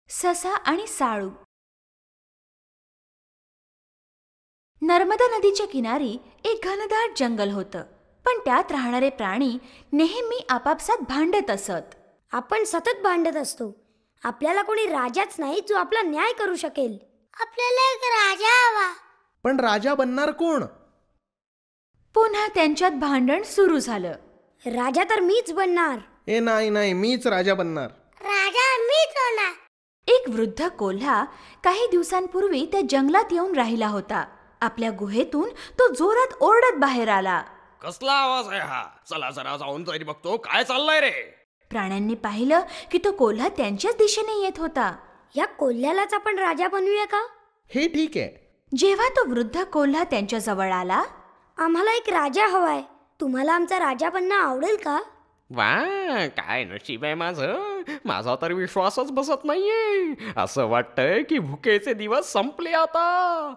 ससा आणि साळू. नर्मदा नदीच्या किनारी एक घनदाट जंगल होतं, पण त्यात राहणारे प्राणी नेहमी आपापसात भांडत असत. आपण सतत भांडत असतो. आपल्याला कोणी राजाच नाही जो आपला न्याय करू शकेल. आपल्याला एक राजा हवा. पण राजा बनणार कोण? पुन्हा त्यांच्यात भांडण सुरू झालं. राजा तर मीच बनणार. नाही, मीच राजा बनणार. राजा मीच होणार. एक वृद्ध कोल्हा काही दिवसांपूर्वी त्या जंगलात येऊन राहिला होता. आपल्या गुहेतून तो जोरात ओरडत बाहेर आला. कसला आवाज आहे हा? चला जरा जाऊन तरी बघतो काय चाललंय रे. प्राण्यांनी पाहिलं की तो कोल्हा त्यांच्याच दिशेने येत होता. या कोल्ह्यालाच आपण राजा बनवूया का? हे ठीक आहे. जेव्हा तो वृद्ध कोल्हा त्यांच्या जवळ आला, आम्हाला एक राजा हवाय. तुम्हाला आमचा राजा बनणं आवडेल का? वा, काय नशीब आहे माझं. माझा तर विश्वासच बसत नाहीये. असं वाटतंय की भुकेचे दिवस संपले आता.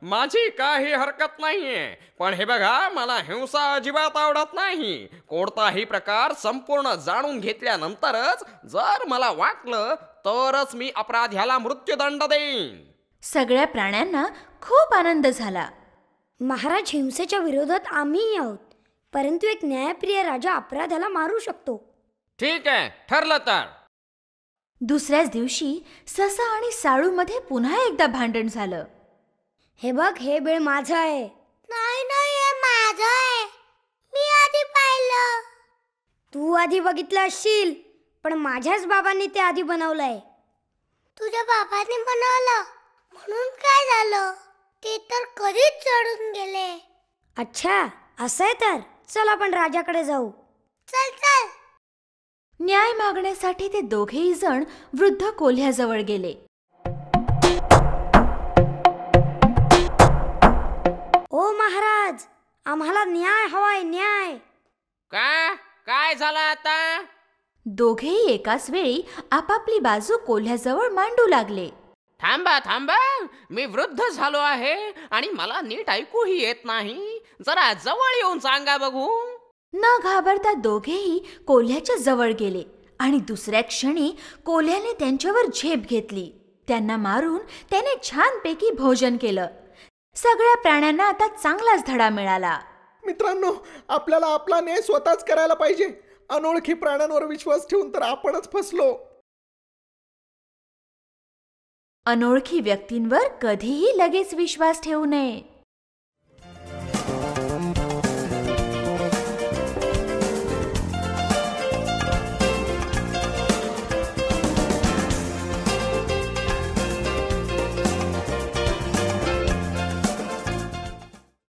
माझी काही हरकत नाहीये, पण हे बघा, मला हिंसा अजिबात आवडत नाही. कोणताही प्रकार संपूर्ण जाणून घेतल्यानंतरच जर मला वाटलं तरच मी अपराध्याला मृत्यूदंड देईन. सगळ्या प्राण्यांना खूप आनंद झाला. महाराज, हिंसेच्या विरोधात आम्हीही आहोत, परंतु एक न्यायप्रिय राजा अपराध्याला मारू शकतो. ठीक आहे, ठरलं तर. दुसऱ्याच दिवशी ससा आणि साळू मध्ये पुन्हा एकदा भांडण झालं. हे बघ, हे बिळ माझं आहे. नाही, हे माझं आहे. मी आधी पाहिलं. तू आधी बघितलं असशील, पण माझ्याच बाबांनी ते आधी बनवलंय. तुझ्या बाबांनी बनवलं म्हणून काय झालं? ते तर कधीच चढून गेले. अच्छा, असं आहे तर चल आपण राजाकडे जाऊ. चल. न्याय मागण्यासाठी ते दोघेही जण वृद्ध कोल्ह्याजवळ गेले. ओ महाराज, आम्हाला न्याय हवाय, न्याय. काय झालं आता? दोघेही एकाच वेळी आपापली बाजू कोल्ह्याजवळ मांडू लागले. थांबा, मी वृद्ध झालो आहे आणि मला नीट ऐकूही येत नाही. जरा जवळ येऊन सांगा बघू. न घाबरता दोघेही कोल्ह्याच्या जवळ गेले आणि दुसऱ्या क्षणी कोल्ह्याने त्यांच्यावर झेप घेतली. त्यांना मारून त्याने छानपैकी भोजन केलं. सगळ्या प्राण्यांना आता चांगलाच धडा मिळाला. मित्रांनो, आपल्याला आपला न्याय स्वतःच करायला पाहिजे. अनोळखी प्राण्यांवर विश्वास ठेवून तर आपणच फसलो. अनोळखी व्यक्तींवर कधीही लगेच विश्वास ठेवू नये.